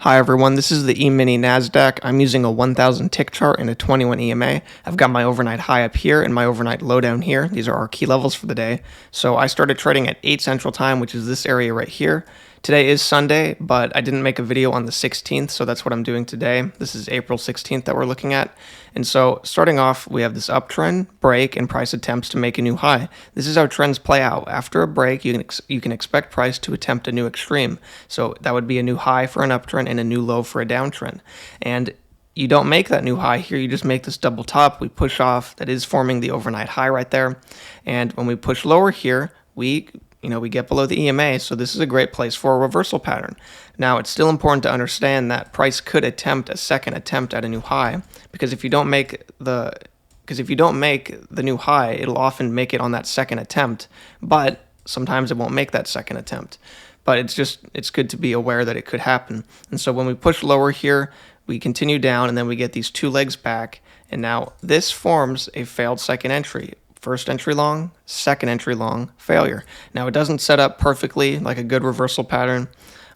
Hi everyone, this is the E-mini NASDAQ. I'm using a 1000 tick chart and a 21 EMA. I've got my overnight high up here and my overnight low down here. These are our key levels for the day. So I started trading at 8 Central Time, which is this area right here. Today is Sunday, but I didn't make a video on the 16th, so that's what I'm doing today. This is April 16th that we're looking at. And so starting off, we have this uptrend, break, and price attempts to make a new high. This is how trends play out. After a break, you can expect price to attempt a new extreme. So that would be a new high for an uptrend and a new low for a downtrend. And you don't make that new high here, you just make this double top. We push off, that is forming the overnight high right there. And when we push lower here, we get below the EMA, so this is a great place for a reversal pattern. Now, it's still important to understand that price could attempt a second attempt at a new high, because if you don't make the new high, it'll often make it on that second attempt, but sometimes it won't make that second attempt. But it's good to be aware that it could happen. And so when we push lower here, we continue down, and then we get these two legs back, and now this forms a failed second entry. First entry long, second entry long, failure. Now, it doesn't set up perfectly like a good reversal pattern.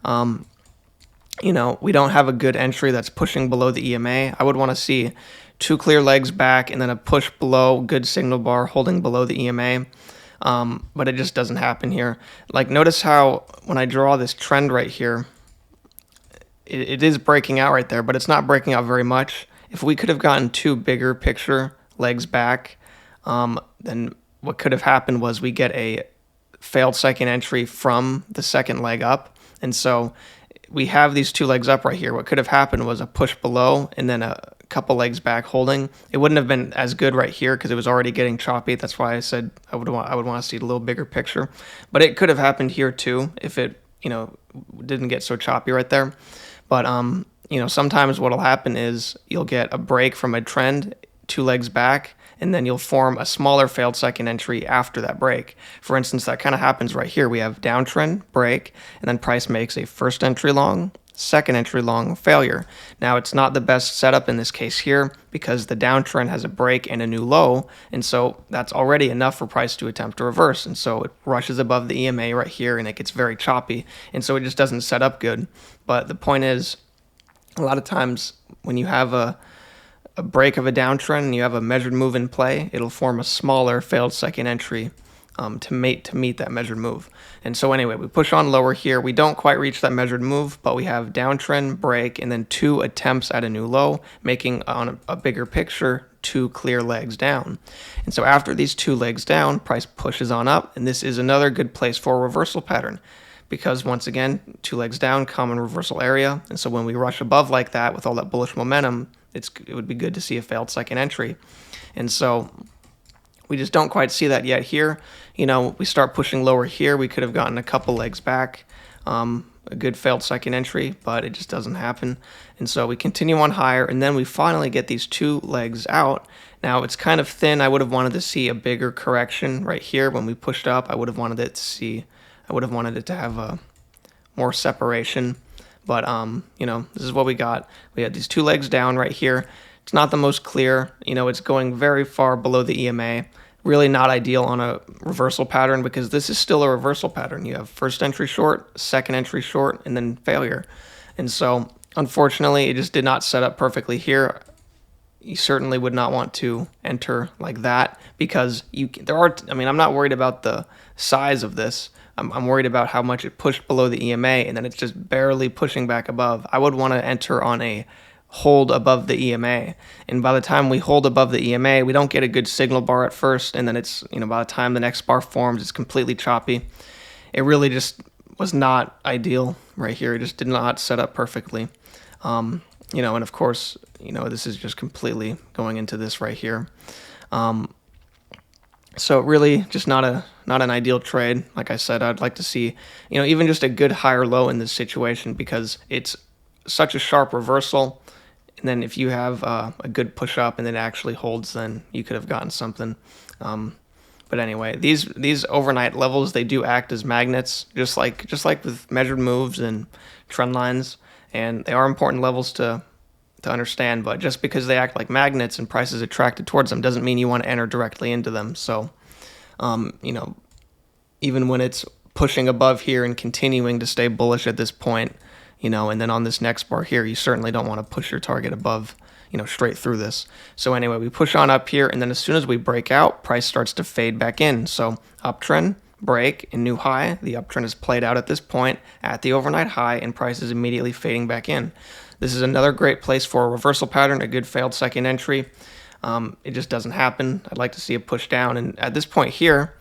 We don't have a good entry that's pushing below the EMA. I would want to see two clear legs back and then a push below, good signal bar holding below the EMA. But it just doesn't happen here. Like, notice how when I draw this trend right here, it is breaking out right there, but it's not breaking out very much. If we could have gotten two bigger picture legs back, then what could have happened was we get a failed second entry from the second leg up. And so we have these two legs up right here. What could have happened was a push below and then a couple legs back holding. It wouldn't have been as good right here because it was already getting choppy. That's why I said I would want to see a little bigger picture. But it could have happened here too if it, didn't get so choppy right there. But, sometimes what'll happen is you'll get a break from a trend, two legs back, and then you'll form a smaller failed second entry after that break. For instance, that kind of happens right here. We have downtrend, break, and then price makes a first entry long, second entry long, failure. Now, it's not the best setup in this case here because the downtrend has a break and a new low, and so that's already enough for price to attempt to reverse. And so it rushes above the EMA right here, and it gets very choppy, and so it just doesn't set up good. But the point is, a lot of times when you have a break of a downtrend and you have a measured move in play, it'll form a smaller failed second entry to meet that measured move. And so anyway, we push on lower here. We don't quite reach that measured move, but we have downtrend, break, and then two attempts at a new low, making on a bigger picture two clear legs down. And so after these two legs down, price pushes on up, and this is another good place for a reversal pattern. Because once again, two legs down, common reversal area. And so when we rush above like that with all that bullish momentum, it would be good to see a failed second entry. And so we just don't quite see that yet here. We start pushing lower here. We could have gotten a couple legs back, a good failed second entry, but it just doesn't happen. And so we continue on higher, and then we finally get these two legs out. Now, it's kind of thin. I would have wanted to see a bigger correction right here. When we pushed up, I would have wanted it to have more separation. But, this is what we got. We had these two legs down right here. It's not the most clear. It's going very far below the EMA. Really not ideal on a reversal pattern because this is still a reversal pattern. You have first entry short, second entry short, and then failure. And so, unfortunately, it just did not set up perfectly here. You certainly would not want to enter like that because I'm not worried about the size of this. I'm worried about how much it pushed below the EMA and then it's just barely pushing back above. I would want to enter on a hold above the EMA. And by the time we hold above the EMA, we don't get a good signal bar at first. And then it's, by the time the next bar forms, it's completely choppy. It really just was not ideal right here. It just did not set up perfectly. And of course, this is just completely going into this right here. So really just not an ideal trade. Like I said, I'd like to see, even just a good higher low in this situation because it's such a sharp reversal. And then if you have a good push up and it actually holds, then you could have gotten something. But anyway, these overnight levels, they do act as magnets, just like with measured moves and trend lines. And they are important levels to understand, but just because they act like magnets and price is attracted towards them doesn't mean you want to enter directly into them. So, even when it's pushing above here and continuing to stay bullish at this point, and then on this next bar here, you certainly don't want to push your target above, straight through this. So anyway, we push on up here, and then as soon as we break out, price starts to fade back in. So uptrend, break, and new high. The uptrend is played out at this point at the overnight high, and price is immediately fading back in. This is another great place for a reversal pattern, a good failed second entry. It just doesn't happen. I'd like to see a push down, and at this point here,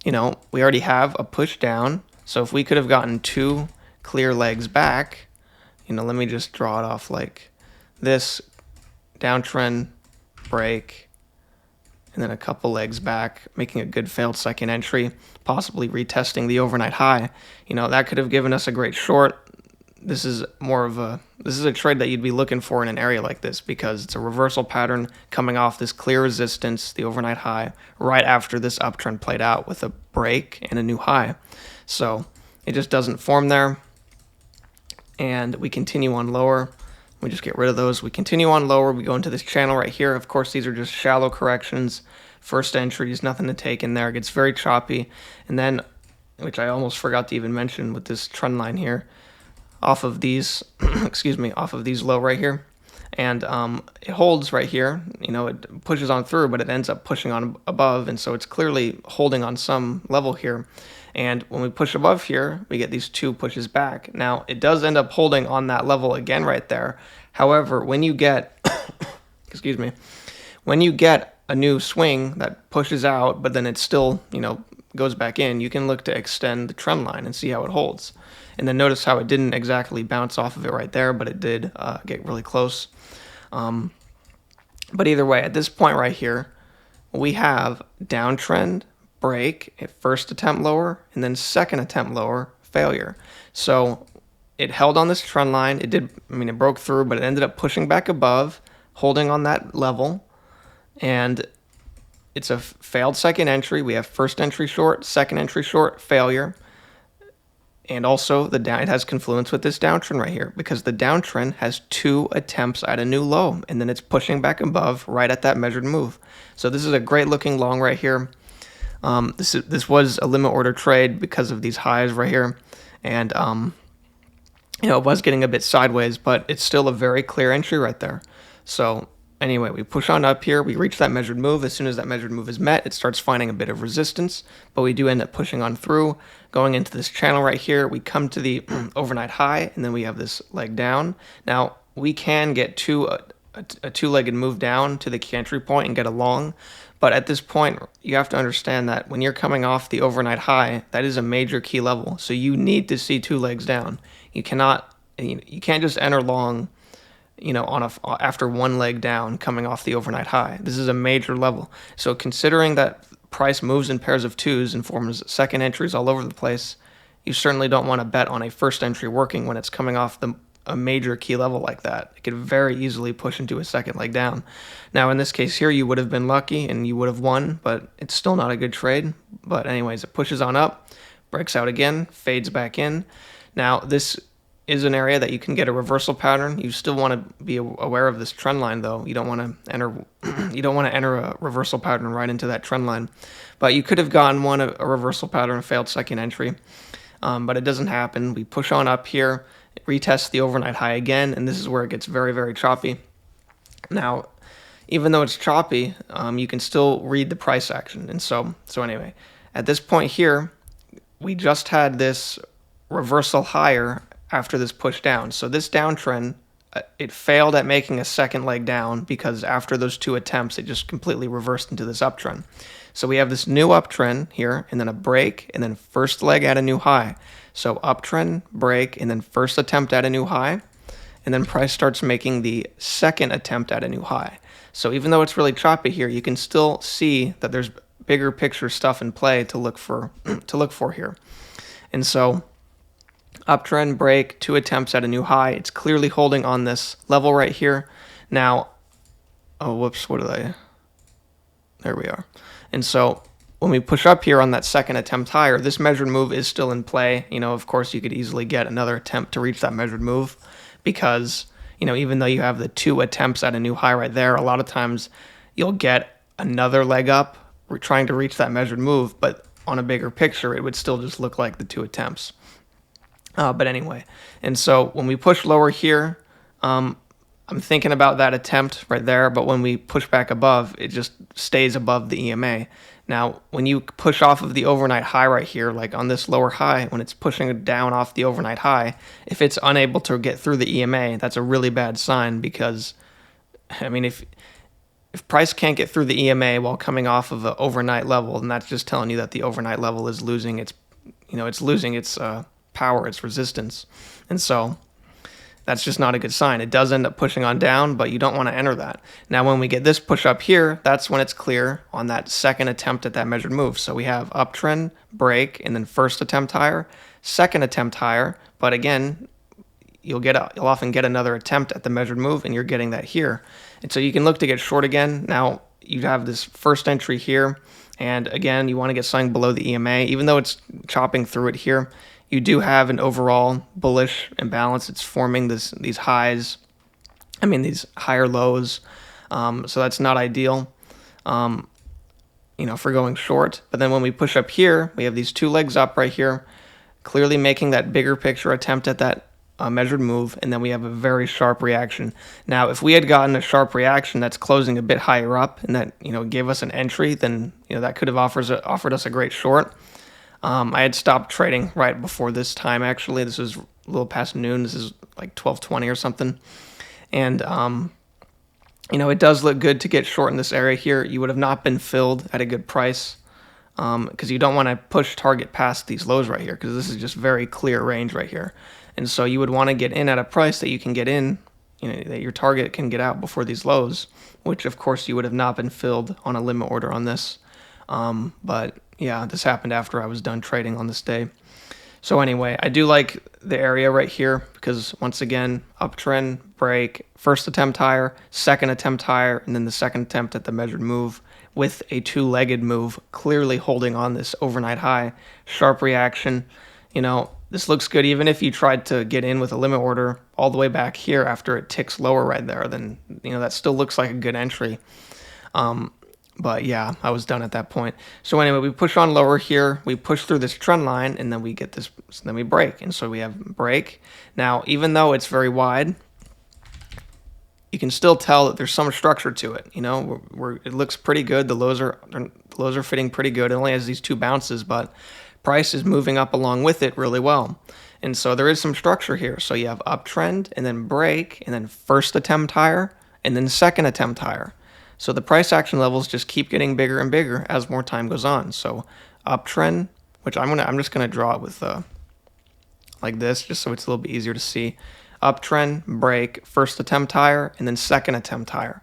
we already have a push down. So if we could have gotten 2 clear legs back, let me just draw it off like this: downtrend, break, and then a couple legs back, making a good failed second entry, possibly retesting the overnight high. That could have given us a great short. This is a trade that you'd be looking for in an area like this, because it's a reversal pattern coming off this clear resistance, the overnight high, right after this uptrend played out with a break and a new high. So it just doesn't form there, and we continue on lower. We just get rid of those. We continue on lower. We go into this channel right here. Of course, these are just shallow corrections. First entries, nothing to take in there. It gets very choppy. And then, which I almost forgot to even mention with this trend line here, off of these, off of these low right here. And it holds right here. It pushes on through, but it ends up pushing on above. And so it's clearly holding on some level here. And when we push above here, we get these 2 pushes back. Now, it does end up holding on that level again right there. However, when you get, when you get a new swing that pushes out, but then it still, goes back in, you can look to extend the trend line and see how it holds. And then notice how it didn't exactly bounce off of it right there, but it did get really close. But either way, at this point right here, we have downtrend, break, first attempt lower, and then second attempt lower, failure. So it held on this trend line. It broke through, but it ended up pushing back above, holding on that level, and it's a failed second entry. We have first entry short, second entry short, failure. And also it has confluence with this downtrend right here, because the downtrend has 2 attempts at a new low, and then it's pushing back above right at that measured move. So this is a great looking long right here. This was a limit order trade because of these highs right here, and it was getting a bit sideways, but it's still a very clear entry right there. So anyway, we push on up here. We reach that measured move. As soon as that measured move is met, it starts finding a bit of resistance, but we do end up pushing on through, going into this channel right here. We come to the overnight high, and then we have this leg down. Now, we can get a 2-legged move down to the key entry point and get a long, but at this point, you have to understand that when you're coming off the overnight high, that is a major key level. So you need to see 2 legs down. You can't just enter long, after 1 leg down coming off the overnight high. This is a major level. So considering that price moves in pairs of 2s and forms second entries all over the place, you certainly don't want to bet on a first entry working when it's coming off a major key level like that. It could very easily push into a second leg down. Now, in this case here, you would have been lucky and you would have won, but it's still not a good trade. But anyways, it pushes on up, breaks out again, fades back in. Now, this is an area that you can get a reversal pattern. You still want to be aware of this trend line, though. You don't want to enter a reversal pattern right into that trend line. But you could have gotten a reversal pattern, failed second entry, but it doesn't happen. We push on up here, retest the overnight high again, and this is where it gets very, very choppy. Now, even though it's choppy, you can still read the price action. And so anyway, at this point here, we just had this reversal higher after this push down. So this downtrend, it failed at making a second leg down, because after those 2 attempts, it just completely reversed into this uptrend. So we have this new uptrend here, and then a break, and then first leg at a new high. So uptrend, break, and then first attempt at a new high, and then price starts making the second attempt at a new high. So even though it's really choppy here, you can still see that there's bigger picture stuff in play to look for here. And so uptrend, break, 2 attempts at a new high. It's clearly holding on this level right here. Now, there we are. And so when we push up here on that second attempt higher, this measured move is still in play. Of course, you could easily get another attempt to reach that measured move, because, even though you have the 2 attempts at a new high right there, a lot of times you'll get another leg up trying to reach that measured move, but on a bigger picture, it would still just look like the 2 attempts. But anyway, and so when we push lower here, I'm thinking about that attempt right there, but when we push back above, it just stays above the EMA. Now, when you push off of the overnight high right here, like on this lower high, when it's pushing down off the overnight high, if it's unable to get through the EMA, that's a really bad sign because, I mean, if price can't get through the EMA while coming off of an overnight level, then that's just telling you that the overnight level is losing its, it's losing its power, its resistance. And so that's just not a good sign. It does end up pushing on down, but you don't want to enter that. Now, when we get this push up here, that's when it's clear on that second attempt at that measured move. So we have uptrend, break, and then first attempt higher, second attempt higher. But again, you'll often get another attempt at the measured move, and you're getting that here. And so you can look to get short again. Now, you have this first entry here, and again, you want to get something below the EMA, even though it's chopping through it here. You do have an overall bullish imbalance. It's forming these highs, these higher lows. So that's not ideal, for going short. But then when we push up here, we have these two legs up right here, clearly making that bigger picture attempt at that measured move, and then we have a very sharp reaction. Now, if we had gotten a sharp reaction that's closing a bit higher up and that gave us an entry, then that could have offered us a great short. I had stopped trading right before this time, actually. This was a little past noon. This is like 12:20 or something. And, it does look good to get short in this area here. You would have not been filled at a good price because you don't want to push target past these lows right here because this is just very clear range right here. And so you would want to get in at a price that you can get in, that your target can get out before these lows, which, of course, you would have not been filled on a limit order on this. But yeah, this happened after I was done trading on this day. So anyway, I do like the area right here because once again, uptrend, break, first attempt higher, second attempt higher, and then the second attempt at the measured move with a two-legged move, clearly holding on this overnight high, sharp reaction. This looks good even if you tried to get in with a limit order all the way back here after it ticks lower right there, then that still looks like a good entry. But yeah, I was done at that point. So anyway, we push on lower here. We push through this trend line, and then we get this. So then we break, and so we have break. Now, even though it's very wide, you can still tell that there's some structure to it. It looks pretty good. The lows are fitting pretty good. It only has these two bounces, but price is moving up along with it really well. And so there is some structure here. So you have uptrend, and then break, and then first attempt higher, and then second attempt higher. So the price action levels just keep getting bigger and bigger as more time goes on. So uptrend, which I'm just gonna draw it with like this, just so it's a little bit easier to see. Uptrend, break, first attempt higher, and then second attempt higher.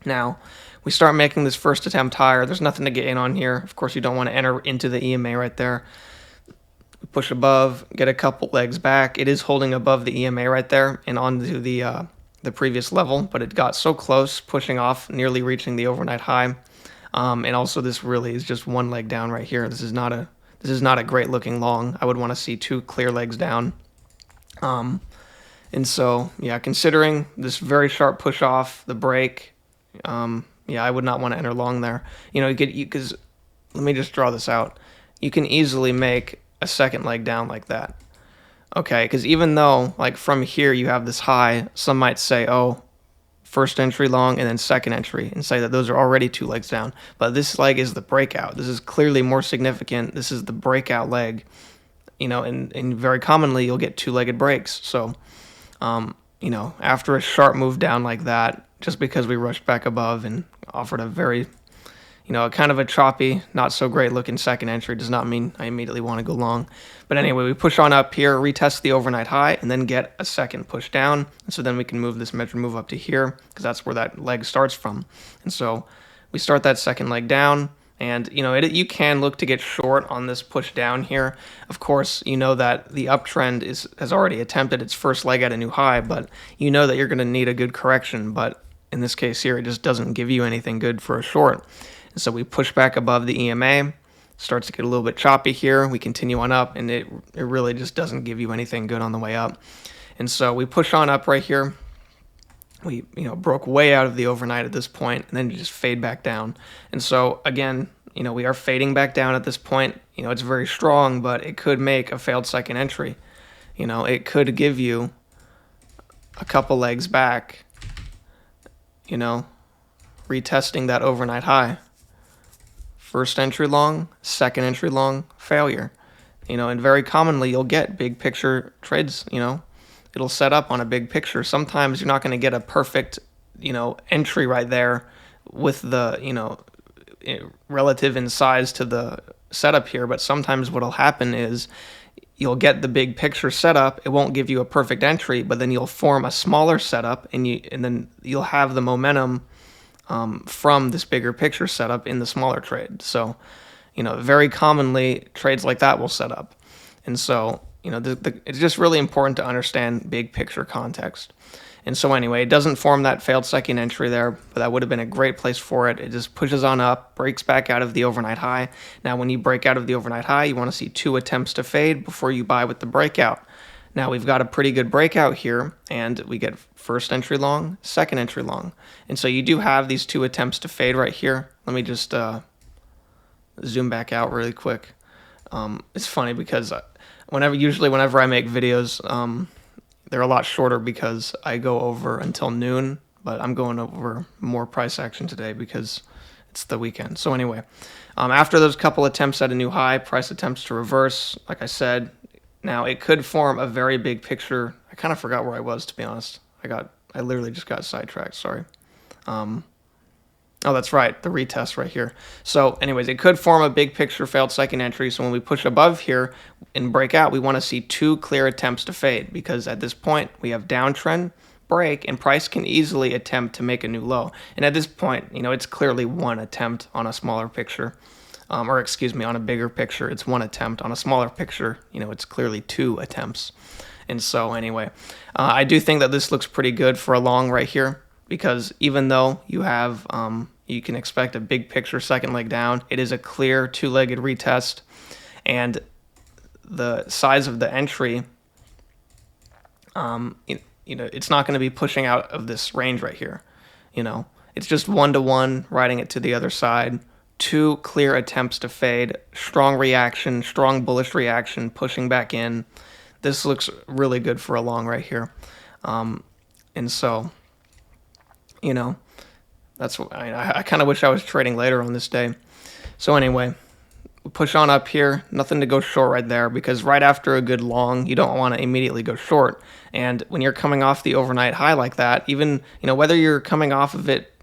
Now we start making this first attempt higher. There's nothing to get in on here. Of course, you don't want to enter into the EMA right there. Push above, get a couple legs back. It is holding above the EMA right there and onto the previous level, but it got so close, pushing off, nearly reaching the overnight high. And also, this really is just one leg down right here. This is not a great looking long. I would want to see two clear legs down. And so, yeah, considering this very sharp push off, the break, I would not want to enter long there. Because let me just draw this out. You can easily make a second leg down like that. Okay, because even though, like, from here you have this high, some might say, oh, first entry long and then second entry, and say that those are already two legs down. But this leg is the breakout. This is clearly more significant. This is the breakout leg, and very commonly you'll get two-legged breaks. So, after a sharp move down like that, just because we rushed back above and offered a very kind of a choppy, not so great looking second entry does not mean I immediately want to go long. But anyway, we push on up here, retest the overnight high, and then get a second push down. And so then we can move this measured move up to here because that's where that leg starts from. And so we start that second leg down, and you can look to get short on this push down here. Of course, that the uptrend has already attempted its first leg at a new high, but that you're going to need a good correction. But in this case here, it just doesn't give you anything good for a short. And so we push back above the EMA, starts to get a little bit choppy here. We continue on up, and it really just doesn't give you anything good on the way up. And so we push on up right here. We broke way out of the overnight at this point, and then you just fade back down. And so again, we are fading back down at this point. It's very strong, but it could make a failed second entry. it could give you a couple legs back, retesting that overnight high. First entry long, second entry long, failure. And very commonly you'll get big picture trades, it'll set up on a big picture. Sometimes you're not going to get a perfect, entry right there with the, relative in size to the setup here, but sometimes what'll happen is you'll get the big picture setup. It won't give you a perfect entry, but then you'll form a smaller setup, and then you'll have the momentum from this bigger picture setup in the smaller trade. So, very commonly trades like that will set up, and so it's just really important to understand big picture context. And so anyway, it doesn't form that failed second entry there, but that would have been a great place for it. It just pushes on up, breaks back out of the overnight high. Now, when you break out of the overnight high, you want to see 2 attempts to fade before you buy with the breakout. Now, we've got a pretty good breakout here, and we get first entry long, second entry long. And so you do have these 2 attempts to fade right here. Let me just zoom back out really quick. It's funny because whenever I make videos, they're a lot shorter because I go over until noon, but I'm going over more price action today because it's the weekend. So anyway, after those couple attempts at a new high, price attempts to reverse, like I said. Now, it could form a very big picture. I kind of forgot where I was, to be honest. I literally just got sidetracked, sorry. Oh, that's right, the retest right here. So anyways, it could form a big picture failed second entry. So when we push above here and break out, we want to see 2 clear attempts to fade, because at this point we have downtrend, break, and price can easily attempt to make a new low. And at this point, it's clearly 1 attempt on a smaller picture. On a bigger picture, it's 1 attempt. On a smaller picture, it's clearly 2 attempts. And so anyway, I do think that this looks pretty good for a long right here, because even though you have, you can expect a big picture second leg down, it is a clear 2-legged retest, and the size of the entry, it's not going to be pushing out of this range right here. It's just 1-to-1 riding it to the other side. 2 clear attempts to fade, strong reaction, strong bullish reaction, pushing back in. This looks really good for a long right here. And so, that's what I kind of wish I was trading later on this day. So anyway, we push on up here. Nothing to go short right there, because right after a good long, you don't want to immediately go short. And when you're coming off the overnight high like that, even whether you're coming off of it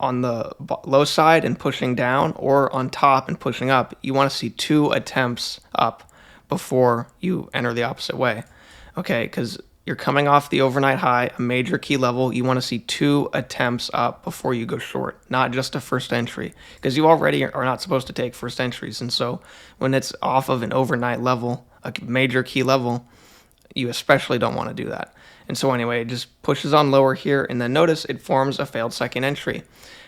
on the low side and pushing down, or on top and pushing up, you want to see 2 attempts up before you enter the opposite way. Okay, because you're coming off the overnight high, a major key level. You want to see 2 attempts up before you go short, not just a first entry, because you already are not supposed to take first entries. And so when it's off of an overnight level, a major key level, you especially don't want to do that. And so anyway, it just pushes on lower here, and then notice it forms a failed second entry.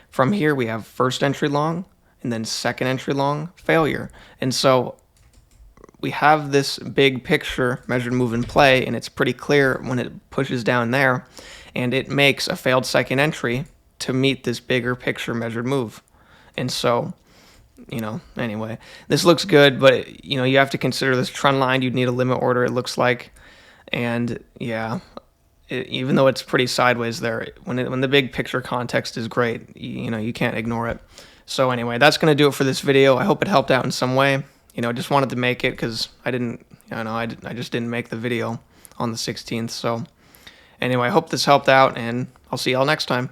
From here, we have first entry long, and then second entry long, failure. And so we have this big picture measured move in play, and it's pretty clear when it pushes down there, and it makes a failed second entry to meet this bigger picture measured move. And so, anyway, this looks good, but, you have to consider this trend line. You'd need a limit order, it looks like. And yeah, even though it's pretty sideways there, when the big picture context is great, you can't ignore it. So anyway, that's going to do it for this video. I hope it helped out in some way. Just wanted to make it because I just didn't make the video on the 16th. So anyway, I hope this helped out, and I'll see y'all next time.